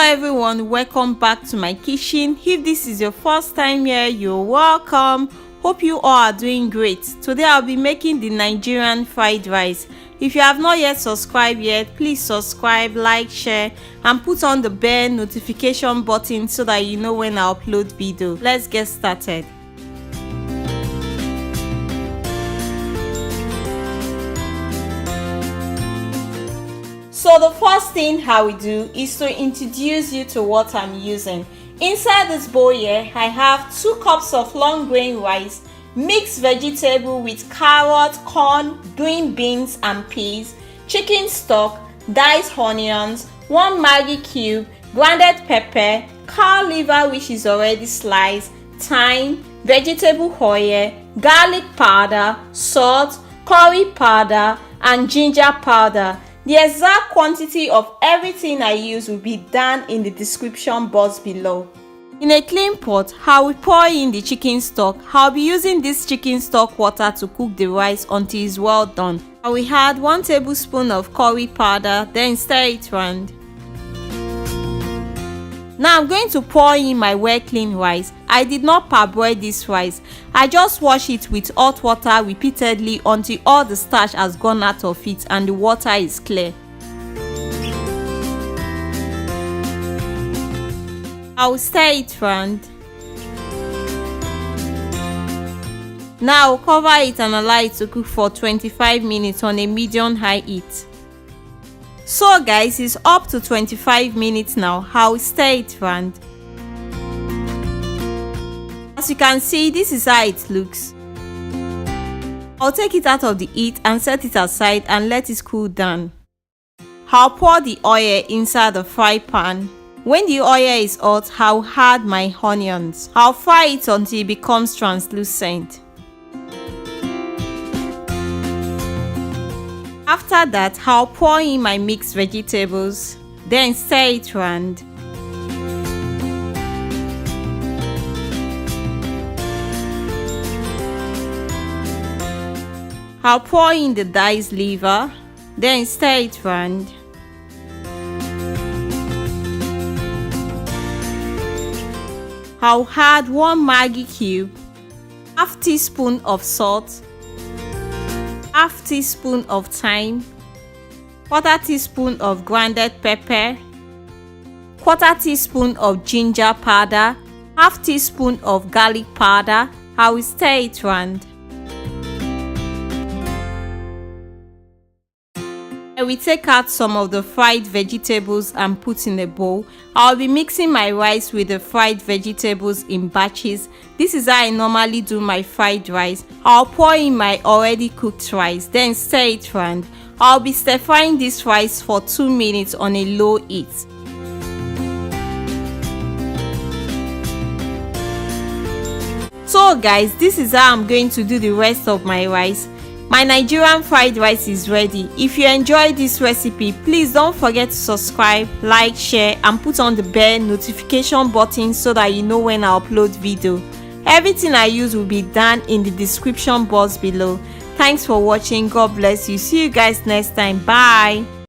everyone, welcome back to my kitchen. If this is your first time here, you're welcome. Hope you all are doing great. Today I'll be making the Nigerian fried rice. If you have not yet subscribed yet, please subscribe, like, share and put on the bell notification button so that you know when I upload video. Let's get started. So the first thing I will do is to introduce you to what I'm using. Inside this bowl here, I have 2 cups of long grain rice, mixed vegetable with carrot, corn, green beans and peas, chicken stock, diced onions, 1 Maggi cube, grounded pepper, cow liver which is already sliced, thyme, vegetable oil, garlic powder, salt, curry powder and ginger powder. The exact quantity of everything I use will be down in the description box below. In a clean pot, I will pour in the chicken stock. I'll be using this chicken stock water to cook the rice until it's well done. I will add 1 tablespoon of curry powder, then stir it round. Now I'm going to pour in my well cleaned rice. I did not parboil this rice. I just wash it with hot water repeatedly until all the starch has gone out of it and the water is clear. I will stir it round. Now I'll cover it and allow it to cook for 25 minutes on a medium-high heat. So guys, it's up to 25 minutes now. I'll stir it round. As you can see, this is how it looks. I'll take it out of the heat and set it aside and let it cool down. I'll pour the oil inside the fry pan. When the oil is hot, I'll add my onions. I'll fry it until it becomes translucent. After that, I'll pour in my mixed vegetables, then stir it round. I'll pour in the diced liver, then stir it round. I'll add 1 Maggi cube, half teaspoon of salt, half teaspoon of thyme, quarter teaspoon of grounded pepper, quarter teaspoon of ginger powder, half teaspoon of garlic powder. I will stir it round. I will take out some of the fried vegetables and put in a bowl. I'll be mixing my rice with the fried vegetables in batches. This is how I normally do my fried rice. I'll pour in my already cooked rice, then stir it round. I'll be stir frying this rice for 2 minutes on a low heat. So guys, this is how I'm going to do the rest of my rice. My Nigerian fried rice is ready. If you enjoyed this recipe, please don't forget to subscribe, like, share and put on the bell notification button so that you know when I upload video. Everything I use will be down in the description box below. Thanks for watching. God bless you. See you guys next time. Bye.